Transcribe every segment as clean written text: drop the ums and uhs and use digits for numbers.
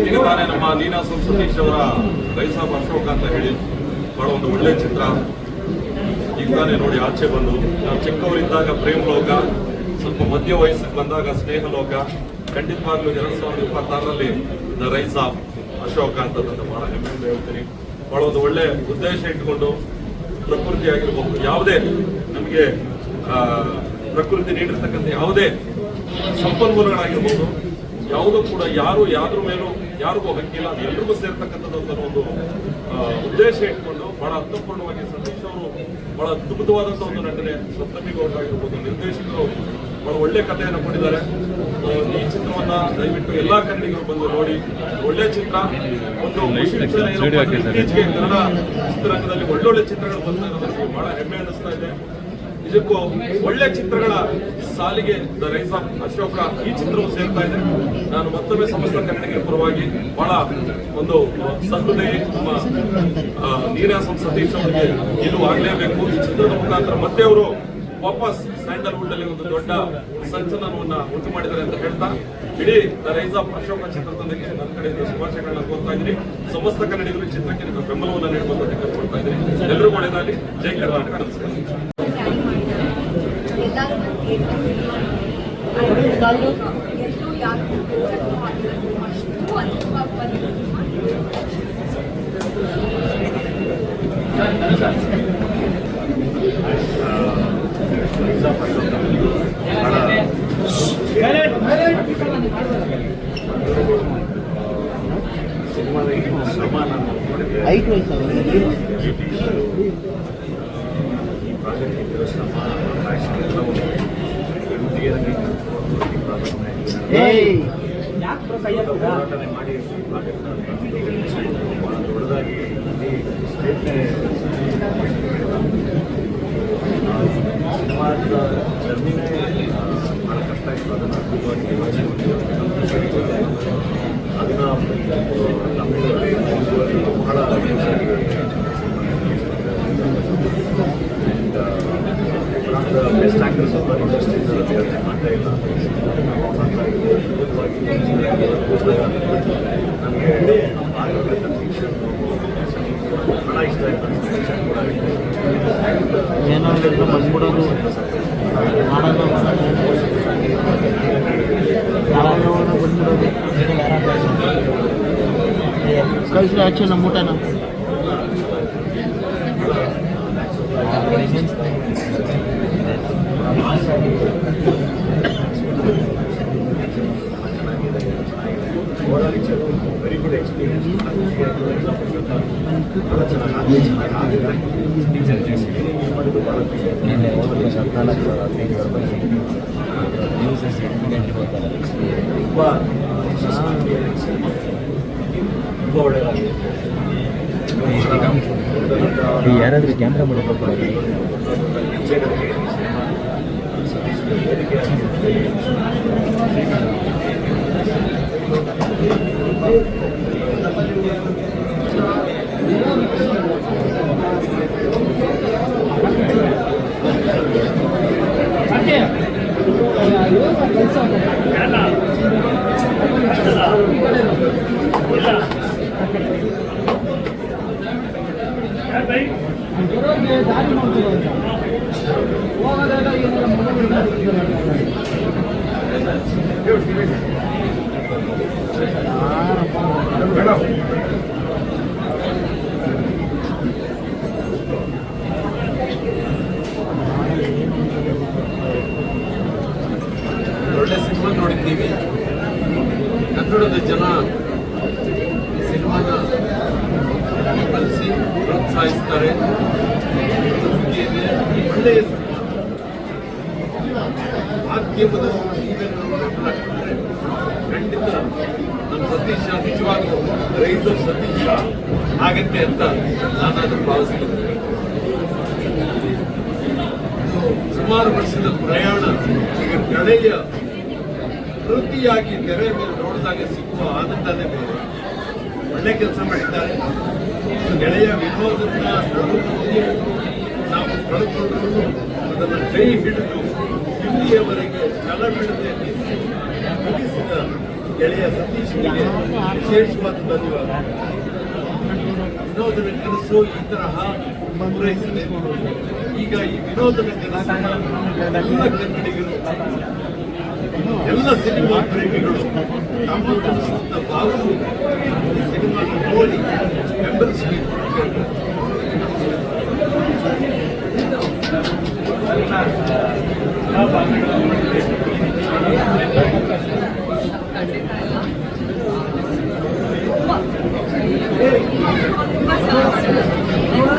ಈಗ ತಾನೇ ನಮ್ಮ ನೀನಾಸಂ ಸತೀಶ್ ಅವರ ರೈಸಾಬ್ ಅಶೋಕ ಅಂತ ಹೇಳಿ ಬಹಳ ಒಂದು ಒಳ್ಳೆ ಚಿತ್ರ ಈಗ ತಾನೇ ನೋಡಿ ಆಚೆ ಬಂದು, ನಾವು ಚಿಕ್ಕವರಿದ್ದಾಗ ಪ್ರೇಮ್ ಲೋಕ, ಸ್ವಲ್ಪ ಮಧ್ಯ ವಯಸ್ಸಿಗೆ ಬಂದಾಗ ಸ್ನೇಹ ಲೋಕ, ಖಂಡಿತವಾಗ್ಲೂ 2026ರಲ್ಲಿ ದ ರೈಸಾಬ್ ಅಶೋಕ ಅಂತ ಬಹಳ ಹೆಮ್ಮೆಯಿಂದ ಹೇಳ್ತೀನಿ. ಬಹಳ ಒಂದು ಒಳ್ಳೆ ಉದ್ದೇಶ ಇಟ್ಕೊಂಡು ಪ್ರಕೃತಿ ಆಗಿರ್ಬೋದು, ಯಾವುದೇ ನಮಗೆ ಪ್ರಕೃತಿ ನೀಡಿರ್ತಕ್ಕಂಥ ಯಾವುದೇ ಸಂಪನ್ಮೂಲಗಳಾಗಿರ್ಬೋದು, ಯಾವುದೂ ಕೂಡ ಯಾದ್ರ ಮೇಲೂ ಯಾರಿಗೂ ಹಕ್ಕಿಲ್ಲ, ಅದು ಎಲ್ರಿಗೂ ಸೇರ್ತಕ್ಕಂಥದ್ದು ಒಂದು ಉದ್ದೇಶ ಇಟ್ಕೊಂಡು ಬಹಳ ಅರ್ಥಪೂರ್ಣವಾಗಿ ಸತೀಶ್ ಅವರು ಬಹಳ ಅದ್ಭುತವಾದಂತಹ ಒಂದು ನಟನೆ, ಸಪ್ತಮಿ ಗೌಡ ಆಗಿರ್ಬೋದು, ನಿರ್ದೇಶಕರು ಬಹಳ ಒಳ್ಳೆ ಕಥೆಯನ್ನು ಕೊಟ್ಟಿದ್ದಾರೆ. ಈ ಚಿತ್ರವನ್ನ ದಯವಿಟ್ಟು ಎಲ್ಲಾ ಕನ್ನಡಿಗರು ಬಂದು ನೋಡಿ. ಒಳ್ಳೆ ಚಿತ್ರ, ಒಂದು ಇತ್ತೀಚೆಗೆ ಕನ್ನಡ ಚಿತ್ರರಂಗದಲ್ಲಿ ಒಳ್ಳೊಳ್ಳೆ ಚಿತ್ರಗಳು ಬರ್ತಾ ಇರೋದಕ್ಕೆ ಬಹಳ ಹೆಮ್ಮೆ ಅನಿಸ್ತಾ ಇದೆ. ಇದಕ್ಕೂ ಒಳ್ಳೆ ಚಿತ್ರಗಳ ಸಾಲಿಗೆ ದ ರೈಸಾಬ್ ಅಶೋಕ ಈ ಚಿತ್ರವು ಸೇರ್ತಾ ಇದೆ. ನಾನು ಮತ್ತೊಮ್ಮೆ ಸಮಸ್ತ ಕನ್ನಡಿಗರ ಪರವಾಗಿ ಬಹಳ ಒಂದು ಸಹೃದಯ ನಮ್ಮ ನೀನಾಸಂ ಸತೀಶ್ ಅವರಿಗೆ ಗೆಲುವು ಆಗಲೇಬೇಕು. ಈ ಚಿತ್ರದ ಮುಖಾಂತರ ಮತ್ತೆ ಅವರು ವಾಪಸ್ ಸ್ಯಾಂಡಲ್ವುಡ್ ಅಲ್ಲಿ ಒಂದು ದೊಡ್ಡ ಸಂಚಲನವನ್ನ ಉಂಟು ಮಾಡಿದ್ದಾರೆ ಅಂತ ಹೇಳ್ತಾ, ಇಡೀ ದ ರೈಸಾಬ್ ಅಶೋಕ ಚಿತ್ರತಂಡಕ್ಕೆ ನನ್ನ ಕಡೆಯಿಂದ ಶುಭಾಶಯಗಳನ್ನ ಕೋರ್ತಾ ಇದ್ದೀನಿ. ಸಮಸ್ತ ಕನ್ನಡಿಗರು ಚಿತ್ರಕ್ಕೆ ನಿಮ್ಮ ಬೆಂಬಲವನ್ನು ನೀಡುವಂತೆ ಕೇಳ್ಕೊಳ್ತಾ ಇದ್ದೀನಿ. ಎಲ್ಲರೂ ಒಳ್ಳೆಯದಾಗಲಿ. ಜೈ ಕರ್ನಾಟಕ. ನಮಸ್ಕಾರ. ಹೋರಾಟನೆ ಮಾಡಿ ದೊಡ್ಡದಾಗಿ ಸಿನಿಮಾದ ಜರ್ನಿನೇ ಬಹಳ ಕಷ್ಟ ಇತ್ತು. ಅದನ್ನು ಅದ್ಭುತವಾಗಿ ಅದನ್ನು ತಮಿಳು ಬಹಳ ಬೆಸ್ಟ್ ಆಕ್ಟರ್ಸ್ ಆಫ್ ಇಂಡಸ್ಟ್ರೀಸ್ ಯೋಚನೆ ಮಾಡ್ತಾ ಇಲ್ಲ. ನಮಗೆ ಬಹಳ ಇಷ್ಟ ಆಯಿತು. ಏನೋ ಬಂದ್ಬಿಡೋದು ಮಾಡೋದು ಬಂದ್ಬಿಡೋದು ಕಳಿಸ್ರಿ ಆಚೆ ನಮ್ಮ ಊಟನ. Very good experience. ತುಂಬ ಒಳ್ಳೆಯದಾಗಿದೆ. ಯಾರಾದರೂ ಕ್ಯಾಮ್ರಾ ಮಾಡಬೇಕು. ಒಳ್ಳೆ ಸಿನಿಮಾ ನೋಡಿದ್ದೀವಿ. ಕನ್ನಡದ ಜನ ಈ ಸಿನಿಮಾನ ಬೆಂಬಲಿಸಿ ಪ್ರೋತ್ಸಾಹಿಸ್ತಾರೆ. ಒಳ್ಳೆಯ ಮಾಧ್ಯಮದ ಖಂಡಿತ ನಮ್ಮ ಸತೀಶ ನಿಜವಾಗ್ಲೂ ರೈಸರ್ ಸತೀಶ ಆಗತ್ತೆ ಅಂತ ನಾನು ಅದನ್ನು ಭಾವಿಸ್ತೇನೆ. ಸುಮಾರು ವರ್ಷದ ಪ್ರಯಾಣ ಈಗ ಕಡೆಯ ವೃತ್ತಿಯಾಗಿ ತೆರೆ ಮೇಲೆ ನೋಡಿದಾಗ ಸಿಗುವ ಆನಂದನೇ ಬೇರೆ. ಒಳ್ಳೆ ಕೆಲಸ ಮಾಡಿದ್ದಾರೆ. ಗೆಳೆಯ ವಿನೋದನ್ನ ನಾವು ಕಳ್ಕೊಂಡ್ರು ಅದನ್ನು ಕೈ ಹಿಡಿದು ಇಲ್ಲಿಯವರೆಗೆ ಛಲ ಬಿಡದೆ ನಿಲ್ಲಿಸಿದ ಗೆಳೆಯ ಸತೀಶ್ಗೆ ವಿಶೇಷವಾದ ಧನ್ಯವಾದ. ವಿನೋದನ ಕನಸು ಈ ತರಹ ಪೂರೈಸಿದೆ. ಈಗ ಈ ವಿನೋದನ ಕನಸನ್ನ ಎಲ್ಲ ಕನ್ನಡಿಗರು, ಎಲ್ಲ ಸಿನಿಮಾ ಪ್ರೇಮಿಗಳು ತಮ್ಮ ಕನಸಿನಿಂದ ಭಾವಿಸಿ ಈ ಸಿನಿಮಾ ನೋಡಿ ಬೆಂಬಲಿಸಬೇಕು.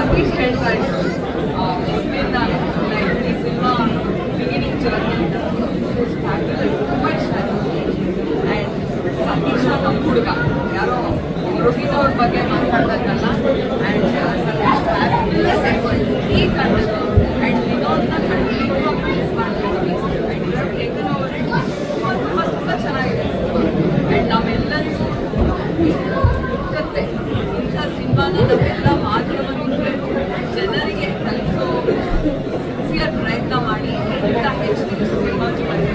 ಸತೀಶ್ ಹೇಳ್ತಾ ಇದ್ರು ಈ ಸಿನಿಮಾ ಬಿಗಿನಿಂಗ್ ಜರ್ನಿ ತುಂಬ ಇಷ್ಟ ಆ್ಯಂಡ್ ಸತೀಶ್ ನಮ್ಮ ಹುಡುಗ ಯಾರೋ ಹುಡುಗಿನವ್ರ ಬಗ್ಗೆ ಮಾತಾಡ್ಬೇಕಲ್ಲ. ಆ್ಯಂಡ್ ಸತೀಶ್ ಈ ಕನ್ನಡ ಆ್ಯಂಡ್ ವಿನೋದ್ನ ಖಂಡಿತ ಮಿಸ್ ಮಾಡ್ತೀವಿ. ಆ್ಯಂಡ್ ಏಕನವರು ತುಂಬ ತುಂಬ ಚೆನ್ನಾಗಿದೆ. ಆ್ಯಂಡ್ ನಾವೆಲ್ಲರಿಗೂ ಇಂಥ ಸಿನಿಮಾನ ನಾವೆಲ್ಲ ಮಾಧ್ಯಮದಿಂದ ಜನರಿಗೆ ತಲುಪಿಸೋ ಸಿನ್ಸಿಯರ್ ಪ್ರಯತ್ನ ಮಾಡಿ ಇಂಥ ಹೆಚ್ಚಿನ ಸಿನಿಮಾಗಳಿಗೆ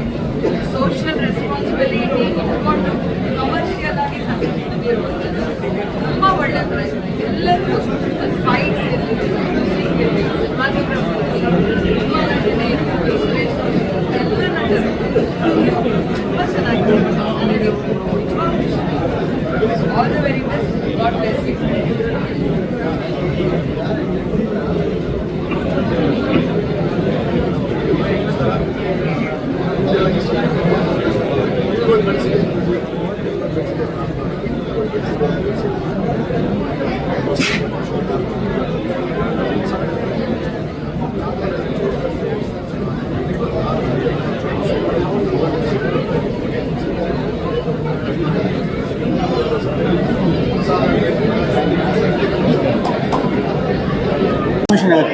ಸೋಷಿಯಲ್ ರೆಸ್ಪಾನ್ಸಿಬಿಲಿಟಿ ಇಟ್ಕೊಂಡು ಕಮರ್ಷಿಯಲ್ ಆಗಿ ತಂದಿರುವಂಥದ್ದು ತುಂಬ ಒಳ್ಳೆಯ ಪ್ರಯತ್ನ. ಎಲ್ಲರಿಗೂ ಫೈಟ್ಸ್ ಇರಲಿ, ಮ್ಯೂಸಿಕ್ ಇರಲಿ, ಸಿನಿಮಾಟೋಗ್ರಫಿ ತುಂಬ ನಟನೆ, ಎಲ್ಲ ನಟರು ತುಂಬ ಚೆನ್ನಾಗಿದೆ. ನನಗೆ all the very best. God bless you.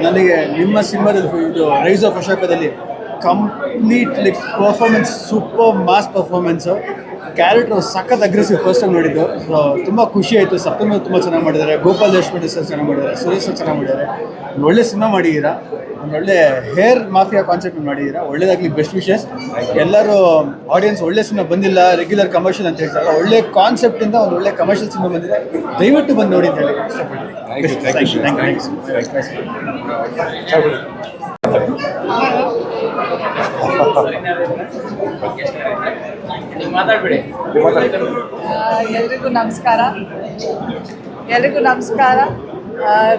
ನನಗೆ ನಿಮ್ಮ ಸಿನಿಮಾದಲ್ಲಿ ಇದು ರೈಸ್ ಆಫ್ ಅಶೋಕದಲ್ಲಿ complete like performance, super mass performance. Character ಸಖತ್ ಅಗ್ರೆಸಿವ್ ಫಸ್ಟ್ ಟೈಮ್ ನೋಡಿದ್ದು. ಸೊ ತುಂಬ ಖುಷಿ ಆಯಿತು. ಸಪ್ತಮಿ ತುಂಬ ಚೆನ್ನಾಗಿ ಮಾಡಿದ್ದಾರೆ, ಗೋಪಾಲ್ ದೇಶಪಾಂಡೆ ಸರ್ ಚೆನ್ನಾಗಿ ಮಾಡಿದ್ದಾರೆ, ಸುರೇಶ್ ಸರ್ ಚೆನ್ನಾಗಿ ಮಾಡಿದ್ದಾರೆ. ಒಂದು ಒಳ್ಳೆ ಸಿನಿಮಾ ಮಾಡಿದ್ದೀರಾ, ಒಂದು ಒಳ್ಳೆ ಹೇರ್ ಮಾಫಿಯಾ ಕಾನ್ಸೆಪ್ಟ್ ಮಾಡಿದ್ದೀರಾ. ಒಳ್ಳೇದಾಗಲಿ, ಬೆಸ್ಟ್ ವಿಶಸ್. ಎಲ್ಲರೂ ಆಡಿಯನ್ಸ್ ಒಳ್ಳೆ ಸಿನಿಮಾ ಬಂದಿಲ್ಲ, ರೆಗ್ಯುಲರ್ ಕಮರ್ಷಿಯಲ್ ಅಂತ ಹೇಳ್ತಾರೆ. ಒಳ್ಳೆ ಕಾನ್ಸೆಪ್ಟಿಂದ ಒಂದು ಒಳ್ಳೆ ಕಮರ್ಷಿಯಲ್ ಸಿನಿಮಾ ಬಂದಿದೆ, ದಯವಿಟ್ಟು ಬಂದು ನೋಡಿ ಅಂತ ಹೇಳಿ ಇಷ್ಟಪಡ್ತೀನಿ. ಎಲ್ರಿಗೂ ನಮಸ್ಕಾರ.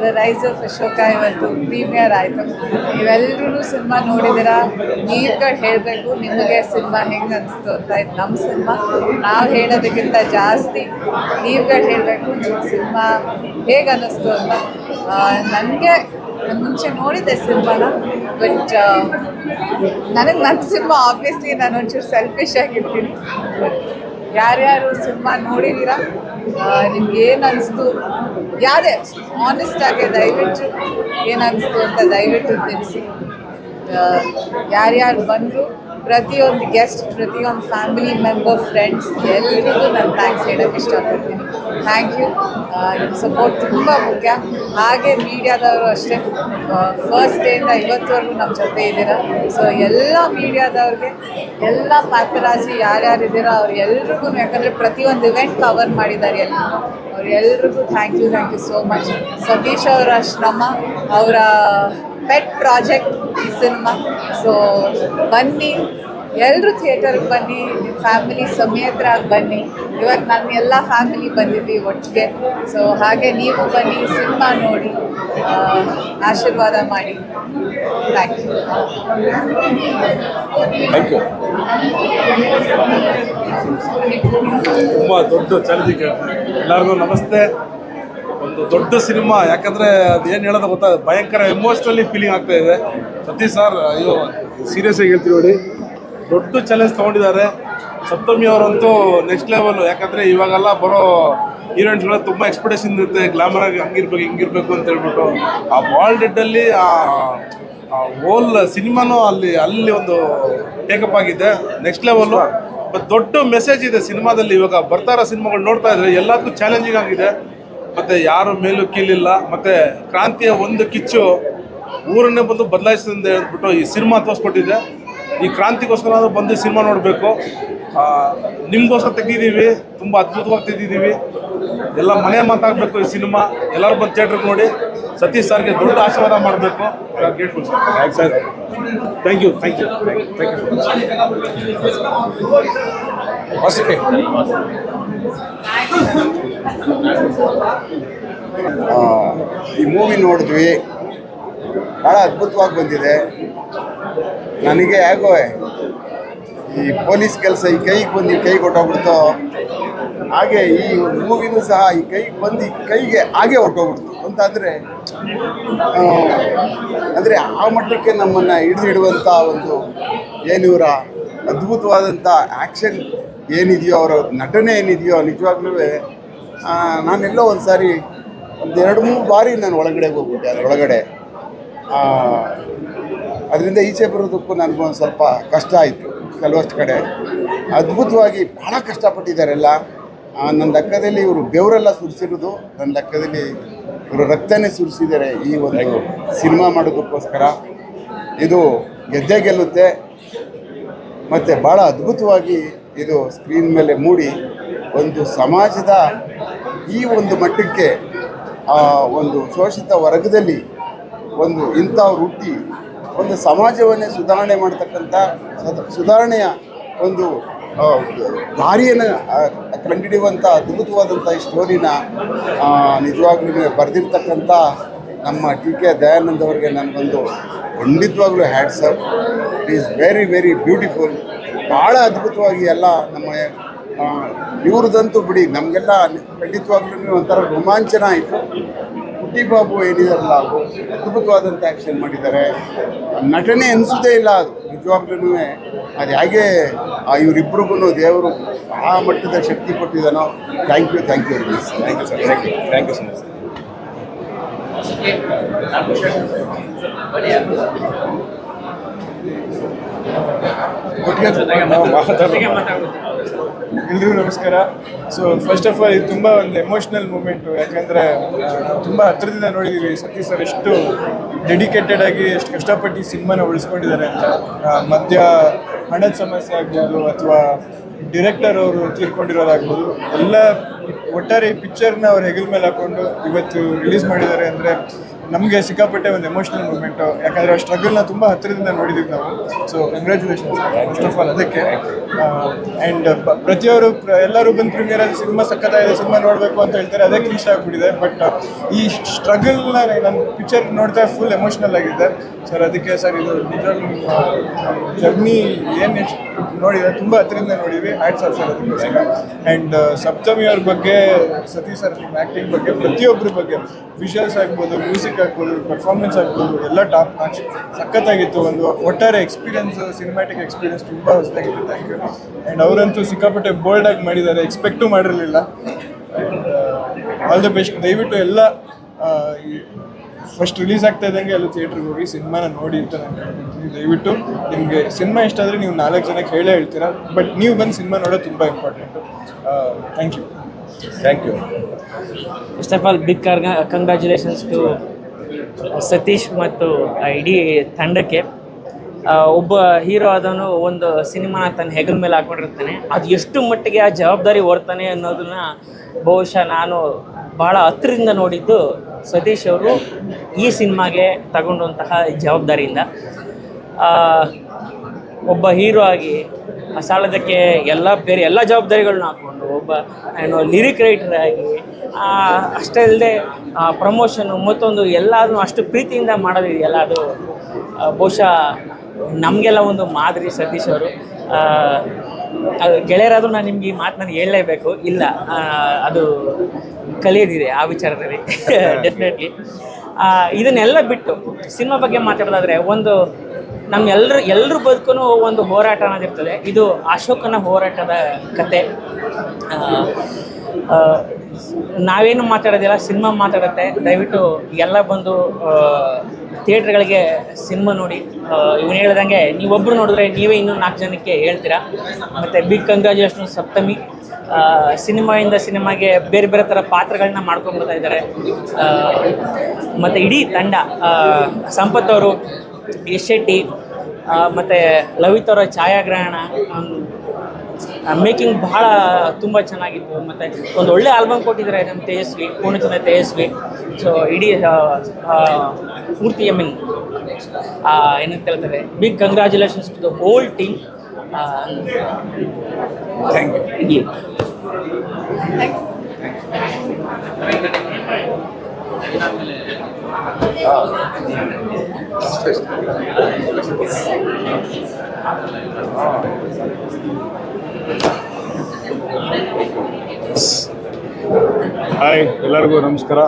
ದ ರೈಸ್ ಆಫ್ ಅಶೋಕ ಇವತ್ತು ಪ್ರೀಮಿಯರ್ ಆಯಿತು. ನೀವೆಲ್ಲರೂ ಸಿನಿಮಾ ನೋಡಿದ್ದೀರಾ. ನೀವುಗಳು ಹೇಳಬೇಕು ನಿಮಗೆ ಸಿನಿಮಾ ಹೆಂಗೆ ಅನಿಸ್ತು ಅಂತ. ಇದು ನಮ್ಮ ಸಿನಿಮಾ, ನಾವು ಹೇಳೋದಕ್ಕಿಂತ ಜಾಸ್ತಿ ನೀವುಗಳು ಹೇಳಬೇಕು ಸಿನಿಮಾ ಹೇಗೆ ಅನ್ನಿಸ್ತು ಅಂತ. ನನಗೆ ಮುಂಚೆ ನೋಡಿದ್ದೆ ಸಿನಿಮಾನ, ಬಟ್ ನನಗೆ ನನ್ನ ಸಿನಿಮಾ ಆಬ್ವಿಯಸ್ಲಿ ನಾನು ಒಂಚೂರು ಸೆಲ್ಫಿಶ್ ಆಗಿರ್ತೀನಿ. ಯಾರ್ಯಾರು ಸಿನಿಮಾ ನೋಡಿದ್ದೀರಾ, ನಿಮ್ಗೆ ಏನು ಅನಿಸ್ತು, ಯಾವುದೇ ಆನೆಸ್ಟ್ ಆಗಿ ದಯವಿಟ್ಟು ಏನು ಅನಿಸ್ತು ಅಂತ ದಯವಿಟ್ಟು ತಿಳಿಸಿ. ಯಾರ್ಯಾರು ಬಂದರು, ಪ್ರತಿಯೊಂದು ಗೆಸ್ಟ್, ಪ್ರತಿಯೊಂದು ಫ್ಯಾಮಿಲಿ ಮೆಂಬರ್, ಫ್ರೆಂಡ್ಸ್ ಎಲ್ರಿಗೂ ನಾನು ಥ್ಯಾಂಕ್ಸ್ ಹೇಳೋಕ್ಕೆ ಇಷ್ಟಪಡ್ತೀನಿ. Thank you. ನಿಮ್ಮ ಸಪೋರ್ಟ್ ತುಂಬ ಮುಖ್ಯ. ಹಾಗೆ ಮೀಡಿಯಾದವರು ಅಷ್ಟೇ, ಫಸ್ಟ್ ಡೇಯಿಂದ ಇವತ್ತುವರೆಗೂ ನಮ್ಮ ಜೊತೆ ಇದ್ದೀರಾ. ಸೊ ಎಲ್ಲ ಮೀಡಿಯಾದವ್ರಿಗೆ, ಎಲ್ಲ ಪಾತ್ರರಾಜಿ ಯಾರ್ಯಾರಿದ್ದೀರಾ ಅವ್ರೆಲ್ರಿಗೂ, ಯಾಕಂದರೆ ಪ್ರತಿಯೊಂದು ಇವೆಂಟ್ ಕವರ್ ಮಾಡಿದ್ದಾರೆ ಎಲ್ಲರೂ, ಅವ್ರೆಲ್ರಿಗೂ thank you so much. Satish ಅವರ ಶ್ರಮ, ಅವರ ಪೆಟ್ ಪ್ರಾಜೆಕ್ಟ್ ಈ ಸಿನಿಮಾ. ಸೊ ಬನ್ನಿ, ಎಲ್ಲರೂ ಥಿಯೇಟರ್ಗೆ ಬನ್ನಿ, ನಿಮ್ಮ ಫ್ಯಾಮಿಲಿ ಸಮೇತರಾಗಿ ಬನ್ನಿ. ಇವತ್ತು ನನ್ನ ಎಲ್ಲ ಫ್ಯಾಮಿಲಿ ಬಂದಿದ್ವಿ ಒಟ್ಟಿಗೆ. ಸೊ ಹಾಗೆ ನೀವು ಬನ್ನಿ, ಸಿನಿಮಾ ನೋಡಿ, ಆಶೀರ್ವಾದ ಮಾಡಿ. Thank you. ತುಂಬ ದೊಡ್ಡ ಚಾಲೆಂಜಿಂಗ್. ಎಲ್ಲರಿಗೂ ನಮಸ್ತೆ. ಒಂದು ದೊಡ್ಡ ಸಿನಿಮಾ, ಯಾಕಂದರೆ ಅದು ಏನು ಹೇಳೋದು ಗೊತ್ತಾ, ಭಯಂಕರ ಎಮೋಷ್ನಲಿ ಫೀಲಿಂಗ್ ಆಗ್ತಾ ಇದೆ. ಸತೀಶ್ ಸರ್ ಅಯ್ಯೋ ಸೀರಿಯಸ್ ಆಗಿ ಹೇಳ್ತೀವಿ ನೋಡಿ, ದೊಡ್ಡ ಚಾಲೆಂಜ್ ತೊಗೊಂಡಿದ್ದಾರೆ. ಸಪ್ತಮಿ ಅವರಂತೂ ನೆಕ್ಸ್ಟ್ ಲೆವೆಲು. ಯಾಕಂದರೆ ಇವಾಗೆಲ್ಲ ಬರೋ ಹೀರೋಯಿನ್ಸ್ಗಳು ತುಂಬ ಎಕ್ಸ್ಪೆಕ್ಟೇಷನ್ ಇರುತ್ತೆ, ಗ್ಲಾಮರ್ ಆಗಿ ಹಂಗಿರ್ಬೇಕು ಹಿಂಗಿರ್ಬೇಕು ಅಂತ ಹೇಳ್ಬಿಟ್ಟು. ಆ ಬಾಲ್ಡೆಡ್ಡಲ್ಲಿ ಆ ಹೋಲ್ ಸಿನಿಮಾನೂ ಅಲ್ಲಿ ಒಂದು ಟೇಕಪ್ ಆಗಿದೆ, ನೆಕ್ಸ್ಟ್ ಲೆವೆಲ್ಲು. ಮತ್ತು ದೊಡ್ಡ ಮೆಸೇಜ್ ಇದೆ ಸಿನಿಮಾದಲ್ಲಿ. ಇವಾಗ ಬರ್ತಾ ಇರೋ ಸಿನಿಮಾಗಳು ನೋಡ್ತಾ ಇದ್ರೆ ಎಲ್ಲದಕ್ಕೂ ಚಾಲೆಂಜಿಂಗ್ ಆಗಿದೆ. ಮತ್ತು ಯಾರು ಮೇಲೂ ಕೀಲಿಲ್ಲ. ಮತ್ತು ಕ್ರಾಂತಿಯ ಒಂದು ಕಿಚ್ಚು ಊರನ್ನೇ ಬಂದು ಬದಲಾಯಿಸಿದೆ ಹೇಳ್ಬಿಟ್ಟು ಈ ಸಿನಿಮಾ ತೋರಿಸ್ಕೊಟ್ಟಿದೆ. ಈ ಕ್ರಾಂತಿಗೋಸ್ಕರ ಬಂದು ಸಿನಿಮಾ ನೋಡಬೇಕು. ನಿಮಗೋಸ್ಕರ ತೆಗೆದಿದ್ದೀವಿ, ತುಂಬ ಅದ್ಭುತವಾಗಿ ತೆಗೆದಿದ್ದೀವಿ. ಎಲ್ಲ ಮನೆ ಮಾತಾಗಬೇಕು ಈ ಸಿನಿಮಾ. ಎಲ್ಲರೂ ಬಂದು ಥಿಯೇಟ್ರಿಗೆ ನೋಡಿ. ಸತೀಶ್ ಸರ್ಗೆ ದೊಡ್ಡ ಆಶೀರ್ವಾದ ಮಾಡಬೇಕು. Grateful sir. Thank you. ಹೊಸಕೆ ಈ ಮೂವಿ ನೋಡಿದ್ವಿ, ಭಾಳ ಅದ್ಭುತವಾಗಿ ಬಂದಿದೆ. ನನಗೆ ಹೇಗೋ ಈ ಪೊಲೀಸ್ ಕೆಲಸ ಈ ಕೈಗೆ ಹೊಟ್ಟೋಗ್ಬಿಡ್ತು, ಹಾಗೆ ಈ ಮೂವಿನೂ ಸಹ ಈ ಕೈಗೆ ಹಾಗೆ ಹೊಟ್ಟೋಗ್ಬಿಡ್ತು ಅಂತಂದರೆ, ಅಂದರೆ ಆ ಮಟ್ಟಕ್ಕೆ ನಮ್ಮನ್ನು ಹಿಡಿದಿಡುವಂಥ ಒಂದು ಏನಿವರ ಅದ್ಭುತವಾದಂಥ ಆ್ಯಕ್ಷನ್ ಏನಿದೆಯೋ, ಅವರ ನಟನೆ ಏನಿದೆಯೋ, ನಿಜವಾಗ್ಲೂ ನಾನೆಲ್ಲೋ ಒಂದು ಸಾರಿ 2-3 ಬಾರಿ ನಾನು ಒಳಗಡೆ ಹೋಗ್ಬಿಟ್ಟೆ. ಅದರೊಳಗಡೆ ಅದರಿಂದ ಈಚೆ ಬರೋದಕ್ಕೂ ನನಗೊಂದು ಸ್ವಲ್ಪ ಕಷ್ಟ ಆಯಿತು. ಕೆಲವಷ್ಟು ಕಡೆ ಅದ್ಭುತವಾಗಿ ಭಾಳ ಕಷ್ಟಪಟ್ಟಿದ್ದಾರೆಲ್ಲ. ನನ್ನ ಲೆಕ್ಕದಲ್ಲಿ ಇವರು ಬೆವರೆಲ್ಲ ಸುರಿಸಿರೋದು, ನನ್ನ ಲೆಕ್ಕದಲ್ಲಿ ಇವರು ರಕ್ತನೇ ಸುರಿಸಿದ್ದಾರೆ ಈ ಒಂದು ಸಿನಿಮಾ ಮಾಡೋದಕ್ಕೋಸ್ಕರ. ಇದು ಗೆದ್ದೇ ಗೆಲ್ಲುತ್ತೆ ಮತ್ತು ಭಾಳ ಅದ್ಭುತವಾಗಿ ಇದು ಸ್ಕ್ರೀನ್ ಮೇಲೆ ಮೂಡಿ ಒಂದು ಸಮಾಜದ ಈ ಒಂದು ಮಟ್ಟಕ್ಕೆ ಒಂದು ಶೋಷಿತ ವರ್ಗದಲ್ಲಿ ಒಂದು ಇಂಥವ್ರು ಹುಟ್ಟಿ ಒಂದು ಸಮಾಜವನ್ನೇ ಸುಧಾರಣೆ ಮಾಡ್ತಕ್ಕಂಥ ಸುಧಾರಣೆಯ ಒಂದು ದಾರಿಯನ್ನು ಕಂಡುಹಿಡಿಯುವಂಥ ಅದ್ಭುತವಾದಂಥ ಈ ಸ್ಟೋರಿನ ನಿಜವಾಗ್ಲೂ ಬರೆದಿರ್ತಕ್ಕಂಥ ನಮ್ಮ ಟಿ.ಕೆ. ದಯಾನಂದ್ ಅವರಿಗೆ ನನಗೊಂದು ಖಂಡಿತವಾಗ್ಲೂ hats up. It is very very beautiful. ಭಾಳ ಅದ್ಭುತವಾಗಿ ಎಲ್ಲ ನಮ್ಮ ಇವ್ರದಂತೂ ಬಿಡಿ, ನಮಗೆಲ್ಲ ಖಂಡಿತವಾಗ್ಲೂ ಒಂಥರ ರೋಮಾಂಚನ ಆಯಿತು. ಪುಟ್ಟಿ ಬಾಬು ಏನಿದಾರಲ್ಲ, ಅವರು ಅದ್ಭುತವಾದಂಥ ಆ್ಯಕ್ಷನ್ ಮಾಡಿದ್ದಾರೆ. ನಟನೆ ಅನಿಸೋದೇ ಇಲ್ಲ ಅದು ನಿಜವಾಗ್ಲೂ. ಅದು ಹೇಗೆ ಇವರಿಬ್ರಿಗೂ ದೇವರು ಆ ಮಟ್ಟದ ಶಕ್ತಿ ಕೊಟ್ಟಿದ್ದಾನೋ. Thank you very much. Thank you so much. ಎಲ್ರಿಗೂ ನಮಸ್ಕಾರ. ಸೊ ಫಸ್ಟ್ ಆಫ್ ಆಲ್ ಇದು ತುಂಬ ಒಂದು ಎಮೋಷ್ನಲ್ ಮೂಮೆಂಟು. ಯಾಕಂದರೆ ತುಂಬ ಹತ್ತಿರದಿಂದ ನೋಡಿದ್ದೀವಿ ಸತೀಶ್ ಸರ್ ಎಷ್ಟು ಡೆಡಿಕೇಟೆಡ್ ಆಗಿ ಎಷ್ಟು ಕಷ್ಟಪಟ್ಟು ಈ ಸಿನಿಮಾನ ಉಳಿಸ್ಕೊಂಡಿದ್ದಾರೆ ಅಂತ. ಮಧ್ಯ ಹಣದ ಸಮಸ್ಯೆ ಆಗ್ಬೋದು ಅಥವಾ ಡಿರೆಕ್ಟರ್ ಅವರು ತೀರ್ಕೊಂಡಿರೋದಾಗ್ಬೋದು, ಎಲ್ಲ ಒಟ್ಟಾರೆ ಈ ಪಿಕ್ಚರ್ನ ಅವ್ರ ಹೆಗಲ ಮೇಲೆ ಹಾಕ್ಕೊಂಡು ಇವತ್ತು ರಿಲೀಸ್ ಮಾಡಿದ್ದಾರೆ ಅಂದರೆ ನಮಗೆ ಸಿಕ್ಕಾಪಟ್ಟೆ ಒಂದು ಎಮೋಷ್ನಲ್ ಮೂಮೆಂಟು. ಯಾಕಂದರೆ ಆ ಸ್ಟ್ರಗಲ್ನ ತುಂಬ ಹತ್ತಿರದಿಂದ ನೋಡಿದ್ದೀವಿ ನಾವು. So congratulations first of all ಅದಕ್ಕೆ. ಆ್ಯಂಡ್ ಪ್ರತಿಯೊಬ್ಬರು ಎಲ್ಲರೂ ಬಂದು ಪ್ರೀಮಿಯರಲ್ಲಿ ಸಿನಿಮಾ ಸಕ್ಕತ್ತಾಗಿದೆ, ಸಿನಿಮಾ ನೋಡಬೇಕು ಅಂತ ಹೇಳ್ತಾರೆ, ಅದೇ ಕ್ಲೀಶ್ ಆಗಿಬಿಟ್ಟಿದೆ. ಬಟ್ ಈ ಸ್ಟ್ರಗಲ್ನ ನನ್ನ ಪಿಕ್ಚರ್ ನೋಡ್ತಾ ಫುಲ್ ಎಮೋಷ್ನಲ್ ಆಗಿದೆ ಸರ್. ಅದಕ್ಕೆ ಸರ್ ಇದು ನಿಜವಾಗ್ಲೂ ಜರ್ನಿ ಏನು ಎಷ್ಟು ನೋಡಿದೆ, ತುಂಬ ಹತ್ತಿರದಿಂದ ನೋಡಿದ್ವಿ. ಹ್ಯಾಟ್ಸ್ ಆಫ್ ಸರ್ ಅದಕ್ಕೋಸ್ಕರ. ಆ್ಯಂಡ್ ಸಪ್ತಮಿ ಅವ್ರ ಬಗ್ಗೆ, ಸತೀಶ್ ಸರ್ ನಿಮ್ಮ ಆ್ಯಕ್ಟಿಂಗ್ ಬಗ್ಗೆ, ಪ್ರತಿಯೊಬ್ಬರ ಬಗ್ಗೆ, ವಿಷುವಲ್ಸ್ ಆಗ್ಬೋದು, ಮ್ಯೂಸಿಕ್ ಆಗ್ಬೋದು, ಪರ್ಫಾರ್ಮೆನ್ಸ್ ಆಗ್ಬೋದು, ಎಲ್ಲ ಟಾಪ್ ನಾಚ್ ಸಖತ್ತಾಗಿತ್ತು. ಒಂದು ಒಟ್ಟಾರೆ ಎಕ್ಸ್ಪೀರಿಯನ್ಸ್, ಸಿನಿಮ್ಯಾಟಿಕ್ ಎಕ್ಸ್ಪೀರಿಯನ್ಸ್ ತುಂಬ ಹೊಸದಾಗಿತ್ತು. Thank you. ಆ್ಯಂಡ್ ಅವರಂತೂ ಸಿಕ್ಕಾಪಟ್ಟೆ ಬೋಲ್ಡಾಗಿ ಮಾಡಿದ್ದಾರೆ, ಎಕ್ಸ್ಪೆಕ್ಟು ಮಾಡಿರಲಿಲ್ಲ. And all the best. ದಯವಿಟ್ಟು ಎಲ್ಲ ಫಸ್ಟ್ ರಿಲೀಸ್ ಆಗ್ತಾ ಇದ್ದಂಗೆ ಎಲ್ಲ ಥಿಯೇಟ್ರಿಗೆ ಹೋಗಿ ಸಿನಿಮಾನ ನೋಡಿ ಅಂತ ನಾನು ಹೇಳ್ತೀನಿ. ದಯವಿಟ್ಟು ನಿಮಗೆ ಸಿನಿಮಾ ಇಷ್ಟ ಆದರೆ ನೀವು 4 ಜನಕ್ಕೆ ಹೇಳ್ತೀರಾ, ಬಟ್ ನೀವು ಬಂದು ಸಿನಿಮಾ ನೋಡೋದು ತುಂಬ important. Thank you. First of all big congratulations to Satish ಮತ್ತು ಇಡೀ ತಂಡಕ್ಕೆ. ಒಬ್ಬ ಹೀರೋ ಆದವನು ಒಂದು ಸಿನಿಮಾನ ತನ್ನ ಹೆಗಲ ಮೇಲೆ ಹಾಕೊಂಡಿರ್ತಾನೆ, ಅದು ಎಷ್ಟು ಮಟ್ಟಿಗೆ ಆ ಜವಾಬ್ದಾರಿ ಹೊರ್ತಾನೆ ಅನ್ನೋದನ್ನ ಬಹುಶಃ ನಾನು ಭಾಳ ಹತ್ತಿರದಿಂದ ನೋಡಿದ್ದು ಸತೀಶ್ ಅವರು ಈ ಸಿನಿಮಾಗೆ ತಗೊಂಡಂತಹ ಜವಾಬ್ದಾರಿಯಿಂದ. ಒಬ್ಬ ಹೀರೋ ಆಗಿ ಸಾಲದಕ್ಕೆ ಎಲ್ಲ ಜವಾಬ್ದಾರಿಗಳನ್ನ ಹಾಕ್ಕೊಂಡು ಒಬ್ಬ ಲಿರಿಕ್ ರೈಟರ್ ಆಗಿ ಅಷ್ಟೇ ಅಲ್ಲದೆ ಪ್ರಮೋಷನು ಮತ್ತೊಂದು ಎಲ್ಲದನ್ನು ಅಷ್ಟು ಪ್ರೀತಿಯಿಂದ ಮಾಡೋದಿದೆಯಲ್ಲ, ಅದು ಬಹುಶಃ ನಮಗೆಲ್ಲ ಒಂದು ಮಾದರಿ ಸತೀಶ್ ಅವರು. ಅದು ಗೆಳೆಯರಾದರೂ ನಾನು ನಿಮ್ಗೆ ಈ ಮಾತು ನಾನು ಹೇಳಲೇಬೇಕು, ಇಲ್ಲ ಅದು ಕಲಿಯೋದಿದೆ ಆ ವಿಚಾರದಲ್ಲಿ ಡೆಫಿನೆಟ್ಲಿ. ಇದನ್ನೆಲ್ಲ ಬಿಟ್ಟು ಸಿನಿಮಾ ಬಗ್ಗೆ ಮಾತಾಡೋದಾದರೆ, ಒಂದು ಎಲ್ಲರ ಬದುಕೂ ಒಂದು ಹೋರಾಟ ಅನ್ನೋದಿರ್ತದೆ. ಇದು ಅಶೋಕನ ಹೋರಾಟದ ಕತೆ. ನಾವೇನು ಮಾತಾಡೋದಿಲ್ಲ, ಸಿನಿಮಾ ಮಾತಾಡುತ್ತೆ. ದಯವಿಟ್ಟು ಎಲ್ಲ ಬಂದು ಥಿಯೇಟ್ರ್ಗಳಿಗೆ ಸಿನಿಮಾ ನೋಡಿ. ಇವನು ಹೇಳ್ದಂಗೆ ನೀವೊಬ್ಬರು ನೋಡಿದ್ರೆ ನೀವೇ ಇನ್ನೂ 4 ಜನಕ್ಕೆ ಹೇಳ್ತೀರಾ. ಮತ್ತು ಬಿಗ್ ಕಂಗ್ರ್ಯಾಚುಲೇಷನ್ ಸಪ್ತಮಿ. ಸಿನಿಮಾಯಿಂದ ಸಿನಿಮಾಗೆ ಬೇರೆ ಬೇರೆ ಥರ ಪಾತ್ರಗಳನ್ನ ಮಾಡ್ಕೊಂಡ್ಬರ್ತಾ ಇದ್ದಾರೆ. ಮತ್ತು ಇಡೀ ತಂಡ, ಸಂಪತ್ ಅವರು, ಯಶ್ ಶೆಟ್ಟಿ ಮತ್ತು ಲವಿತ್ ಅವರ ಛಾಯಾಗ್ರಹಣ, ಮೇಕಿಂಗ್ ಬಹಳ ತುಂಬ ಚೆನ್ನಾಗಿತ್ತು. ಮತ್ತು ಒಂದು ಒಳ್ಳೆ ಆಲ್ಬಮ್ ಕೊಟ್ಟಿದ್ದಾರೆ ನಮ್ಮ ತೇಜಸ್ವಿ, ಪೂರ್ಣಚಂದ್ರ ತೇಜಸ್ವಿ. ಸೊ ಇಡೀ ಪೂರ್ತಿ ಏನಂತ ಹೇಳ್ತಾರೆ, big congratulations to the whole team. Thank you. Hi, ಎಲ್ಲರಿಗೂ ನಮಸ್ಕಾರ.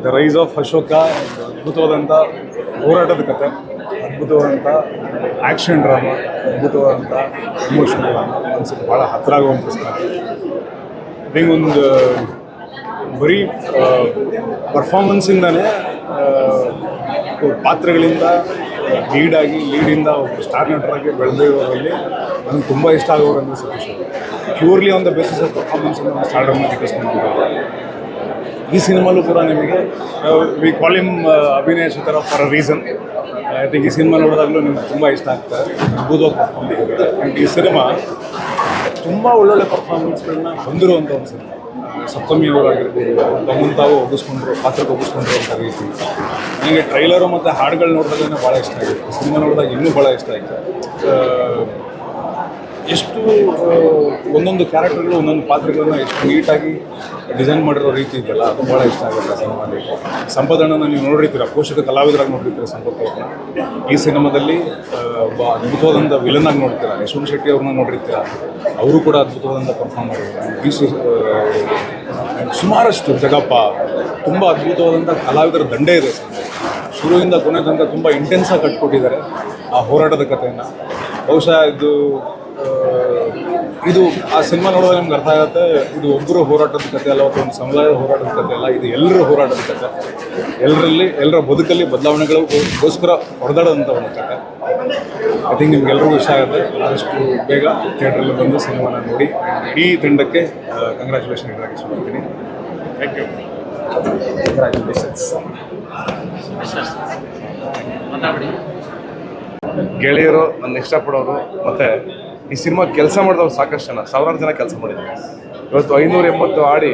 ದ ರೈಸ್ ಆಫ್ ಅಶೋಕ ಅದ್ಭುತವಾದಂಥ ಹೋರಾಟದ ಕತೆ, ಅದ್ಭುತವಾದಂಥ ಆ್ಯಕ್ಷನ್ ಡ್ರಾಮಾ, ಅದ್ಭುತವಾದಂಥ ಎಮೋಷನಲ್ ಡ್ರಾಮಾ, ಮನಸ್ಸಿಗೆ ಭಾಳ ಹತ್ತಿರ ಆಗುವಂಥ ಪುಸ್ತಕ. ಹಿಂಗೆ ಒಂದು ಬರೀ ಪರ್ಫಾರ್ಮೆನ್ಸಿಂದನೇ ಪಾತ್ರಗಳಿಂದ ಲೀಡಿಂದ ಒಬ್ಬ ಸ್ಟಾರ್ ನಟರಾಗಿ ಬೆಳೆದಿರೋರಲ್ಲಿ ನನಗೆ ತುಂಬ ಇಷ್ಟ ಆಗೋರಂದ್ರೆ Satish. Purely on the basis of ಪರ್ಫಾರ್ಮೆನ್ಸಿಂದ ನಾವು ಸ್ಟಾರ್ಡಮ್ನ ಗಿಟ್ಟಿಸ್ಕೊಂಡಿದ್ದೀವಿ. ಈ ಸಿನಿಮಾಲೂ ಕೂಡ ನಿಮಗೆ ವಿ ಕಾಲ್ ಹಿಮ್ ಅಭಿನಯ ಸುತರ for a reason. I think ಈ ಸಿನಿಮಾ ನೋಡಿದಾಗಲೂ ನಿಮ್ಗೆ ತುಂಬ ಇಷ್ಟ ಆಗ್ತದೆ. ಅದ್ಭುತವಾಗಿ ಪರ್ಫಾರ್ಮ್ ಮಾಡಿದ್ದಾರೆ. ಆ್ಯಂಡ್ ಈ ಸಿನಿಮಾ ತುಂಬ ಒಳ್ಳೊಳ್ಳೆ ಪರ್ಫಾರ್ಮೆನ್ಸ್ಗಳನ್ನ ಹೊಂದಿರುವಂಥ ಒಂದು ಸಿನಿಮಾ. ಸಪ್ತಮಿಯವರಾಗಿರ್ಬೋದು, ತಮ್ಮನ್ನು ತಾವು ಪಾತ್ರಕ್ಕೆ ಒಗ್ಗಿಸ್ಕೊಂಡ್ರು ಅಂತ ರೀತಿ. ನನಗೆ ಟ್ರೈಲರು ಮತ್ತು ಹಾಡುಗಳು ನೋಡಿದಾಗಲೇ ಭಾಳ ಇಷ್ಟ ಆಗಿತ್ತು. ಸಿನಿಮಾ ನೋಡಿದಾಗ ಇನ್ನೂ ಭಾಳ ಇಷ್ಟ ಆಯಿತು. ಎಷ್ಟು ಒಂದೊಂದು ಕ್ಯಾರೆಕ್ಟರ್ಗಳು, ಒಂದೊಂದು ಪಾತ್ರಗಳನ್ನ ಎಷ್ಟು ನೀಟಾಗಿ ಡಿಸೈನ್ ಮಾಡಿರೋ ರೀತಿ ಇದೆಯಲ್ಲ, ಅದು ಭಾಳ ಇಷ್ಟ ಆಗುತ್ತೆ ಸಿನಿಮಾದಲ್ಲಿ. ಸಂಪದಣ್ಣನ ನೀವು ನೋಡಿರ್ತೀರ, ಪೋಷಕ ಕಲಾವಿದರಾಗಿ ನೋಡಿರ್ತೀರ ಸಂಪತ್ ಅವ್ರನ್ನ. ಈ ಸಿನಿಮಾದಲ್ಲಿ ಒಬ್ಬ ಅದ್ಭುತವಾದಂಥ ವಿಲನ್ ಆಗಿ ನೋಡ್ತೀರ. ಯಶವಂತ್ ಶೆಟ್ಟಿ ಅವ್ರನ್ನ ನೋಡಿರ್ತೀರ, ಅವರು ಕೂಡ ಅದ್ಭುತವಾದಂಥ ಪರ್ಫಾರ್ಮ್ ಮಾಡಿದ್ದಾರೆ. ಸುಮಾರಷ್ಟು ಜಗಪ್ಪ, ತುಂಬ ಅದ್ಭುತವಾದಂಥ ಕಲಾವಿದರ ದಂಡೆ ಇದೆ. ಶುರುವಿಂದ ಕೊನೆ ತನಕ ತುಂಬ ಇಂಟೆನ್ಸಾಗಿ ಕಟ್ಕೊಟ್ಟಿದ್ದಾರೆ ಆ ಹೋರಾಟದ ಕಥೆಯನ್ನು. ಬಹುಶಃ ಇದು ಆ ಸಿನಿಮಾ ನೋಡಿದಾಗ ನಿಮ್ಗೆ ಅರ್ಥ ಆಗುತ್ತೆ, ಇದು ಒಬ್ಬರು ಹೋರಾಟದ ಕಥೆ ಅಲ್ಲ, ಅಥವಾ ಒಂದು ಸಮುದಾಯದ ಹೋರಾಟದ ಕಥೆ ಅಲ್ಲ, ಇದು ಎಲ್ಲರ ಹೋರಾಟದ ಕಥೆ. ಎಲ್ಲರ ಬದುಕಲ್ಲಿ ಬದಲಾವಣೆಗಳಿಗೋಸ್ಕರ ಹೊಡೆದಾಡೋಂಥ ಒಂದು ಕಥೆ. ಐ ಥಿಂಕ್ ನಿಮ್ಗೆಲ್ರಿಗೂ ಇಷ್ಟ ಆಗುತ್ತೆ. ಆದಷ್ಟು ಬೇಗ ಥಿಯೇಟ್ರಲ್ಲಿ ಬಂದು ಸಿನಿಮಾನ ನೋಡಿ. ಇಡೀ ತಂಡಕ್ಕೆ ಕಂಗ್ರ್ಯಾಚುಲೇಷನ್ ಹೇಳೋಕ್ಕೆ ಇಷ್ಟಪಡ್ತೀನಿ. Thank you. ಕಂಗ್ರ್ಯಾಚುಲೇಷನ್ಸ್. ಗೆಳೆಯರು, ನನ್ನ ಇಷ್ಟಪಡೋರು, ಮತ್ತು ಈ ಸಿನಿಮಾ ಕೆಲಸ ಮಾಡಿದವ್ರು ಸಾಕಷ್ಟು ಜನ, ಸಾವಿರಾರು ಜನ ಕೆಲಸ ಮಾಡಿದ್ದಾರೆ. ಇವತ್ತು 580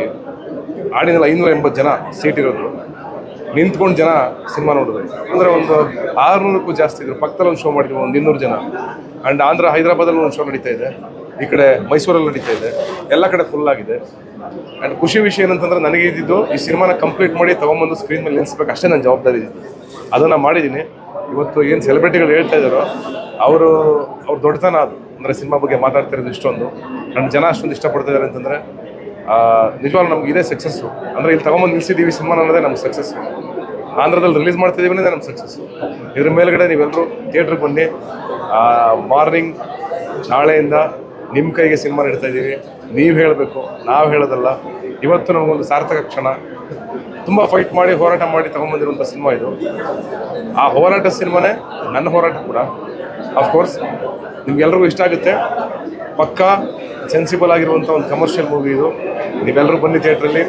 ಆಡಿನಲ್ಲಿ 580 ಜನ ಸೀಟ್ ಇರೋದು, ನಿಂತ್ಕೊಂಡು ಜನ ಸಿನಿಮಾ ನೋಡಿದ್ರು. ಅಂದರೆ ಒಂದು 600ಕ್ಕೂ ಜಾಸ್ತಿ ಇದ್ರು. ಪಕ್ಕದಲ್ಲಿ ಒಂದು ಶೋ ಮಾಡಿದ್ವಿ, ಒಂದು 200 ಜನ. ಆ್ಯಂಡ್ ಹೈದರಾಬಾದಲ್ಲಿ ಒಂದು ಶೋ ನಡೀತಾ ಇದೆ, ಈ ಕಡೆ ಮೈಸೂರಲ್ಲಿ ನಡೀತಾ ಇದೆ, ಎಲ್ಲ ಕಡೆ ಫುಲ್ ಆಗಿದೆ. ಆ್ಯಂಡ್ ಖುಷಿ ವಿಷಯ ಏನಂತಂದರೆ, ನನಗೆ ಇದ್ದಿದ್ದು ಈ ಸಿನಿಮಾನ ಕಂಪ್ಲೀಟ್ ಮಾಡಿ ತೊಗೊಂಬಂದು ಸ್ಕ್ರೀನ್ ಮೇಲೆ ನಿಲ್ಲಿಸ್ಬೇಕು, ಅಷ್ಟೇ ನನ್ನ ಜವಾಬ್ದಾರಿ ಇದ್ದಿದ್ದು. ಅದನ್ನು ಮಾಡಿದ್ದೀನಿ. ಇವತ್ತು ಏನು ಸೆಲೆಬ್ರಿಟಿಗಳು ಹೇಳ್ತಾ ಇದ್ದಾರೋ ಅವ್ರ ದೊಡ್ಡತನ ಅದು. ಅಂದರೆ ಸಿನಿಮಾ ಬಗ್ಗೆ ಮಾತಾಡ್ತಿರೋದು ಇಷ್ಟೊಂದು, ನನ್ನ ಜನ ಅಷ್ಟೊಂದು ಇಷ್ಟಪಡ್ತಿದ್ದಾರೆ ಅಂತಂದರೆ ನಿಜವಾಗ್ಲೂ ನಮ್ಗೆ ಇದೇ ಸಕ್ಸಸ್ಸು. ಅಂದರೆ ಇಲ್ಲಿ ತೊಗೊಂಬಂದು ನಿಲ್ಲಿಸಿದ್ದೀವಿ ಸಿನಿಮಾ ಅನ್ನೋದೇ ನಮ್ಗೆ ಸಕ್ಸಸ್ಸು. ಆಂಧ್ರದಲ್ಲಿ ರಿಲೀಸ್ ಮಾಡ್ತಿದ್ದೀವಿ ಅನ್ನೋದೇ ನಮ್ಮ ಸಕ್ಸಸ್ಸು. ಇದ್ರ ಮೇಲ್ಗಡೆ ನೀವೆಲ್ಲರೂ ಥಿಯೇಟ್ರಿಗೆ ಬನ್ನಿ. ಮಾರ್ನಿಂಗ್ ನಾಳೆಯಿಂದ ನಿಮ್ಮ ಕೈಗೆ ಸಿನಿಮಾ ನೀಡ್ತಾ ಇದ್ದೀವಿ. ನೀವು ಹೇಳಬೇಕು, ನಾವು ಹೇಳೋದಲ್ಲ. ಇವತ್ತು ನಮಗೊಂದು ಸಾರ್ಥಕ ಕ್ಷಣ. ತುಂಬ ಫೈಟ್ ಮಾಡಿ, ಹೋರಾಟ ಮಾಡಿ ತೊಗೊಂಬಂದಿರುವಂಥ ಸಿನಿಮಾ ಇದು. ಆ ಹೋರಾಟ ಸಿನಿಮಾನೇ ನನ್ನ ಹೋರಾಟ ಕೂಡ. ಅಫ್ಕೋರ್ಸ್ ನಿಮ್ಗೆಲ್ರಿಗೂ ಇಷ್ಟ ಆಗುತ್ತೆ. ಪಕ್ಕಾ ಸೆನ್ಸಿಬಲ್ ಆಗಿರುವಂಥ ಒಂದು ಕಮರ್ಷಿಯಲ್ ಮೂವಿ ಇದು. ನೀವೆಲ್ಲರೂ ಬನ್ನಿ ಥಿಯೇಟ್ರಲ್ಲಿ,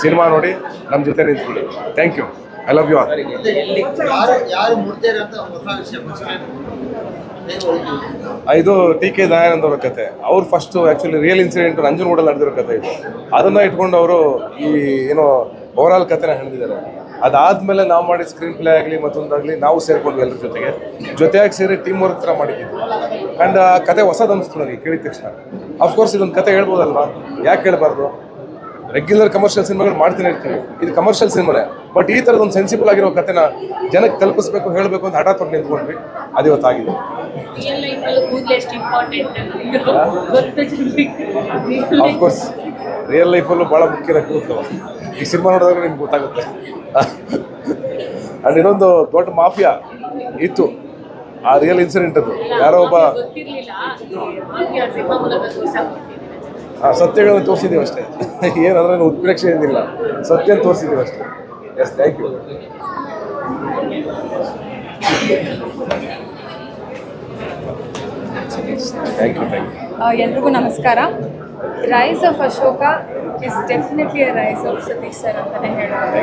ಸಿನಿಮಾ ನೋಡಿ, ನಮ್ಮ ಜೊತೆ ನಿಂತ್ಕೊಳ್ಳಿ. Thank you. I love you all. TK ಟಿ.ಕೆ. ದಯಾನಂದ್ ಅವರ ಕತೆ. ಅವ್ರು ಫಸ್ಟು ಆ್ಯಕ್ಚುಲಿ ರಿಯಲ್ ಇನ್ಸಿಡೆಂಟ್ ನಂಜನಗೂಡಲ್ಲಿ ನಡೆದಿರೋ ಕತೆ ಇದು. ಅದನ್ನು ಇಟ್ಕೊಂಡು ಅವರು ಈ ಏನೋ ಓವರಾಲ್ ಕತೆನ ಹೇಳಿದ್ದಾರೆ. ಅದಾದಮೇಲೆ ನಾವು ಮಾಡಿದ ಸ್ಕ್ರೀನ್ ಪ್ಲೇ ಆಗಲಿ ಮತ್ತೊಂದಾಗಲಿ ನಾವು ಸೇರಿಕೊಂಡ್ವಿ ಎಲ್ಲರ ಜೊತೆಯಾಗಿ ಸೇರಿ ಟೀಮ್ ವರ್ಕ್ ಥರ ಮಾಡಿದ್ದೀವಿ. ಆ್ಯಂಡ್ ಆ ಕತೆ ಹೊಸದು ಅನ್ನಿಸ್ತು ನನಗೆ ಕೇಳಿದ ತಕ್ಷಣ. ಅಫ್ಕೋರ್ಸ್ ಇದೊಂದು ಕತೆ ಹೇಳ್ಬೋದಲ್ವಾ, ಯಾಕೆ ಹೇಳ್ಬಾರ್ದು? ರೆಗ್ಯುಲರ್ ಕಮರ್ಷಿಯಲ್ ಸಿನಿಮಾಗಳು ಮಾಡ್ತಾನೆ ಇರ್ತೀವಿ, ಇದು ಕಮರ್ಷಿಯಲ್ ಸಿನಿಮಾನೇ. ಬಟ್ ಈ ಥರದೊಂದು ಸೆನ್ಸಿಬಲ್ ಆಗಿರೋ ಕತೆನ ಜನಕ್ಕೆ ತಲುಪಿಸ್ಬೇಕು, ಹೇಳಬೇಕು ಅಂತ ಹಠ ತೊಟ್ಟು ನಿಂತ್ಕೊಂಡ್ವಿ. ಅದು ಇವತ್ತಾಗಿದೆ. ಅಫ್ಕೋರ್ಸ್ ರಿಯಲ್ ಲೈಫಲ್ಲೂ ಭಾಳ ಮುಖ್ಯ ಕೂರ್ತವೆ. ಈ ಸಿನಿಮಾ ನೋಡಿದಾಗ ನಿಮ್ಗೆ ಗೊತ್ತಾಗುತ್ತೆ. ಆ್ಯಂಡ್ ಇನ್ನೊಂದು ದೊಡ್ಡ ಮಾಫಿಯಾ ಇತ್ತು, ಆ ರಿಯಲ್ ಇನ್ಸಿಡೆಂಟ್ ಅದು. ಯಾರೋ ಒಬ್ಬ ಸತ್ಯಗಳನ್ನು ತೋರಿಸಿದ್ದೀವಿ ಅಷ್ಟೇ. ಏನಂದ್ರೆ ಉತ್ಪ್ರೇಕ್ಷೆ ಏನಿಲ್ಲ, ಸತ್ಯ ತೋರಿಸಿದ್ದೀವಿ ಅಷ್ಟೇ. Yes, thank you. Thank you. ಎಲ್ರಿಗೂ ನಮಸ್ಕಾರ. Rise of Ashoka is definitely a rise of Satish sir ಅಂತಲೇ ಹೇಳೋದು.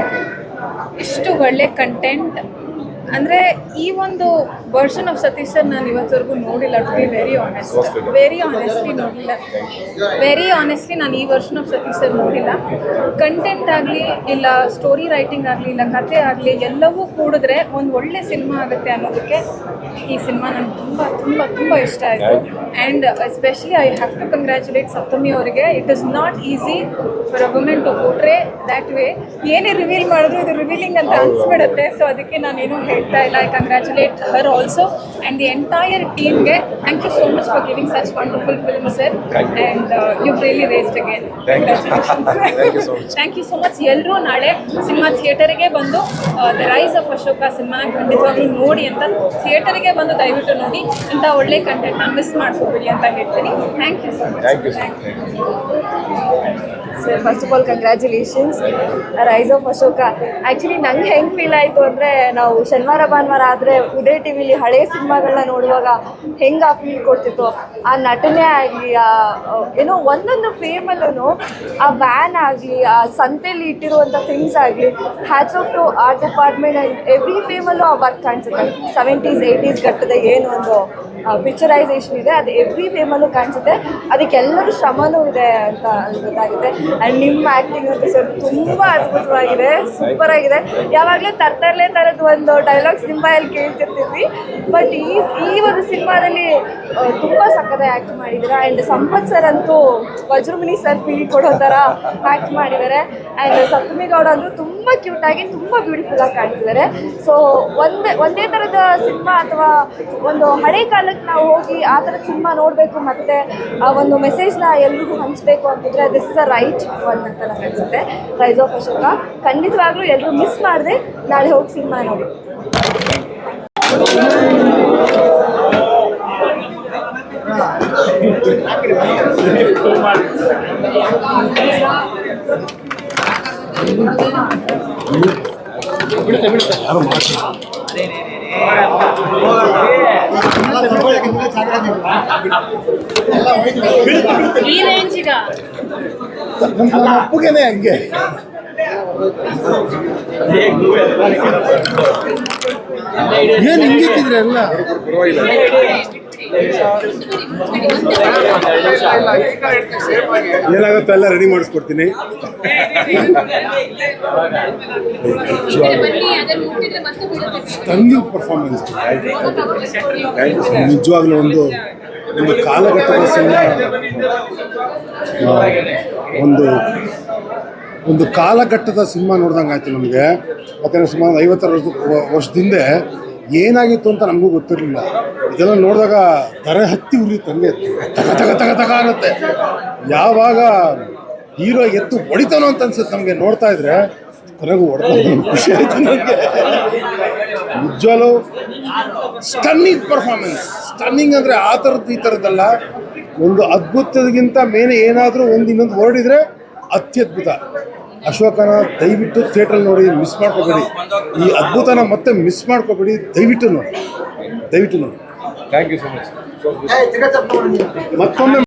ಇಷ್ಟು ಒಳ್ಳೆ ಕಂಟೆಂಟ್ ಅಂದರೆ ಈ ಒಂದು ವರ್ಷನ್ ಆಫ್ ಸತೀಶ್ ಸರ್ ನಾನು ಇವತ್ತವರೆಗೂ ನೋಡಿಲ್ಲ, ಟು ಬಿ ವೆರಿ ಆನೆಸ್ಟ್ಲಿ ನೋಡಿಲ್ಲ. ವೆರಿ ಆನೆಸ್ಟ್ಲಿ ನಾನು ಈ ವರ್ಷನ್ ಆಫ್ ಸತೀಶ್ ಸರ್ ನೋಡಿಲ್ಲ. ಕಂಟೆಂಟ್ ಆಗಲಿ ಇಲ್ಲ ಸ್ಟೋರಿ ರೈಟಿಂಗ್ ಆಗಲಿ ಇಲ್ಲ ಕತೆ ಆಗಲಿ ಎಲ್ಲವೂ ಕೂಡಿದ್ರೆ ಒಂದು ಒಳ್ಳೆ ಸಿನಿಮಾ ಆಗುತ್ತೆ ಅನ್ನೋದಕ್ಕೆ ಈ ಸಿನಿಮಾ ನನಗೆ ತುಂಬ ತುಂಬ ತುಂಬ ಇಷ್ಟ ಆಯಿತು. And especially I have to congratulate Saptami ಅವರಿಗೆ. It is not easy for a women to portray that way. ಏನೇ ರಿವೀಲ್ ಮಾಡಿದ್ರು ಇದು ರಿವೀಲಿಂಗ್ ಅಂತ ಅನಿಸ್ಬಿಡುತ್ತೆ. ಸೊ ಅದಕ್ಕೆ ನಾನೇನು ಹೇಳ್ತಾ ಇಲ್ಲ. I congratulate her also and the entire ಟೀಮ್ಗೆ thank you so much for giving such wonderful film sir. And you really raised again. Thank you so much. ಎಲ್ಲರೂ ನಾಳೆ ಸಿನಿಮಾ ಥಿಯೇಟರಿಗೆ ಬಂದು ದ ರೈಸ್ ಆಫ್ ಅಶೋಕ ಸಿನಿಮಾನ ಖಂಡಿತವಾಗ್ಲೂ ನೋಡಿ ಅಂತ ಥಿಯೇಟರಿಗೆ ಬಂದು ದಯವಿಟ್ಟು ನೋಡಿ. ಇಂಥ ಒಳ್ಳೆ ಕಂಟೆಂಟ್ನ ಮಿಸ್ ಮಾಡ್ಕೋಬೇಡಿ ಅಂತ ಹೇಳ್ತೀನಿ. Thank you so much. Sir first of all congratulations rise of Ashoka. Actually ನಂಗೆ ಹೆಂಗೆ ಫೀಲ್ ಆಯಿತು ಅಂದರೆ, ನಾವು ಶನಿವಾರ ಭಾನುವಾರ ಆದರೆ ಉದಯ ಟಿ ವಿಲಿ ಹಳೆ ಸಿನಿಮಾಗಳನ್ನ ನೋಡುವಾಗ ಹೆಂಗೆ ಆ ಫೀಲ್ ಕೊಡ್ತಿತ್ತು, ಆ ನಟನೆ ಆಗಲಿ, ಏನೋ ಒಂದೊಂದು ಫೇಮಲ್ಲೂ ಆ ವ್ಯಾನ್ ಆಗಲಿ, ಆ ಸಂತೆಯಲ್ಲಿ ಇಟ್ಟಿರುವಂಥ ಥಿಂಗ್ಸ್ ಆಗಲಿ, hats off to art department and every ಫೇಮಲ್ಲೂ ಆ ವರ್ಕ್ ಕಾಣಿಸುತ್ತೆ. 70s 80s ಘಟ್ಟದ ಏನು ಒಂದು ಪಿಕ್ಚರೈಸೇಷನ್ ಇದೆ ಅದು ಎವ್ರಿ ಫೇಮಲ್ಲೂ ಕಾಣಿಸುತ್ತೆ. ಅದಕ್ಕೆಲ್ಲರೂ ಶ್ರಮನೂ ಇದೆ ಅಂತ ಗೊತ್ತಾಗುತ್ತೆ. ಆ್ಯಂಡ್ ನಿಮ್ಮ ಆ್ಯಕ್ಟಿಂಗ್ ಅಂತ ಸರ್ ತುಂಬ ಅದ್ಭುತವಾಗಿದೆ, ಸೂಪರ್ ಆಗಿದೆ. ಯಾವಾಗಲೂ ತರ್ತರಲೇ ಥರದ್ದು ಒಂದು ಡೈಲಾಗ್ಸ್ ನಿಮ್ಮ ಬಾಯಲ್ಲಿ ಕೇಳ್ತಿರ್ತೀವಿ. ಬಟ್ ಈ ಒಂದು ಸಿನಿಮಾದಲ್ಲಿ ತುಂಬ ಸಕ್ಕತ್ತಾಗಿ ಆ್ಯಕ್ಟ್ ಮಾಡಿದ್ದಾರೆ. ಆ್ಯಂಡ್ ಸಂಪತ್ ಸರ್ ಅಂತೂ ವಜ್ರಮುನಿ ಸರ್ ಫೀಲ್ ಕೊಡೋ ಥರ ಆ್ಯಕ್ಟ್ ಮಾಡಿದ್ದಾರೆ. ಆ್ಯಂಡ್ ಸಪ್ತಮಿ ಗೌಡ ಅಂದರೂ ತುಂಬ ಕ್ಯೂಟಾಗಿ ತುಂಬ ಬ್ಯೂಟಿಫುಲ್ಲಾಗಿ ಕಾಣ್ತಿದ್ದಾರೆ. ಸೊ ಒಂದೇ ಥರದ ಸಿನಿಮಾ ಅಥವಾ ಒಂದು ಹಳೆ ಕಾಲಕ್ಕೆ ನಾವು ಹೋಗಿ ಆ ಥರದ ಸಿನಿಮಾ ನೋಡಬೇಕು ಮತ್ತು ಆ ಒಂದು ಮೆಸೇಜ್ನ ಎಲ್ರಿಗೂ ಹಂಚಬೇಕು ಅಂತಿದ್ರೆ this is a right one ಅಂತ ನನಗೆ ಅನಿಸುತ್ತೆ. ರೈಸ್ ಆಫ್ ಅಶೋಕ ಖಂಡಿತವಾಗ್ಲೂ ಎಲ್ಲರೂ ಮಿಸ್ ಮಾಡದೆ ನಾಳೆ ಹೋಗಿ ಸಿನಿಮಾ ನೋಡಿ. ಈ ರೇಂಜಿಗ ಅಪ್ಪುಗೆನೆ ಹಂಗೆ ಏನು ಹಿಂಗಿತ್ತಿದ್ರೆ ಎಲ್ಲ ಏನಾಗುತ್ತೋ ಎಲ್ಲ ರೆಡಿ ಮಾಡಿಸ್ಕೊಡ್ತೀನಿ. ಸ್ಟನ್ನಿಂಗ್ ಪರ್ಫಾರ್ಮೆನ್ಸ್, ನಿಜವಾಗ್ಲೂ ಒಂದು ಕಾಲಘಟ್ಟದ ಸಿನಿಮಾ, ಒಂದು ಕಾಲಘಟ್ಟದ ಸಿನಿಮಾ ನೋಡ್ದಂಗೆ ಆಯಿತು ನಮಗೆ. ಯಾಕಂದರೆ ಸುಮಾರು 50 ವರ್ಷದಿಂದ ಏನಾಗಿತ್ತು ಅಂತ ನಮಗೂ ಗೊತ್ತಿರಲಿಲ್ಲ. ಇದೆಲ್ಲ ನೋಡಿದಾಗ ದರೆ ಹತ್ತಿ ಉರಿಯುತ್ತೆ, ಹಂಗೆ ತಗ ಅನ್ನತ್ತೆ. ಯಾವಾಗ ಹೀರೋ ಎತ್ತು ಹೊಡಿತಾನೋ ಅಂತ ಅನ್ಸುತ್ತೆ ನಮಗೆ ನೋಡ್ತಾ ಇದ್ರೆ. ಕೊನೆಗೂ ಹೊಡೆದ ಖುಷಿ ಆಯಿತು ನನಗೆ. ನಿಜವಾಗ್ಲೂ ಸ್ಟನ್ನಿಂಗ್ ಪರ್ಫಾರ್ಮೆನ್ಸ್. ಸ್ಟನ್ನಿಂಗ್ ಅಂದರೆ ಆ ಥರದ್ದು ಈ ಥರದ್ದಲ್ಲ, ಒಂದು ಅದ್ಭುತಕ್ಕಿಂತ ಮೇಲೆ ಏನಾದರೂ ಇನ್ನೊಂದು ಹೊರಡಿದ್ರೆ ಅತ್ಯದ್ಭುತ. ಅಶೋಕನ ದಯವಿಟ್ಟು ಥಿಯೇಟ್ರಲ್ಲಿ ನೋಡಿ, ಮಿಸ್ ಮಾಡ್ಕೋಬೇಡಿ. ಈ ಅದ್ಭುತನ ಮತ್ತೆ ಮಿಸ್ ಮಾಡ್ಕೋಬೇಡಿ, ದಯವಿಟ್ಟು ನೋಡಿ. Thank you so much. ಮತ್ತೊಮ್ಮೆ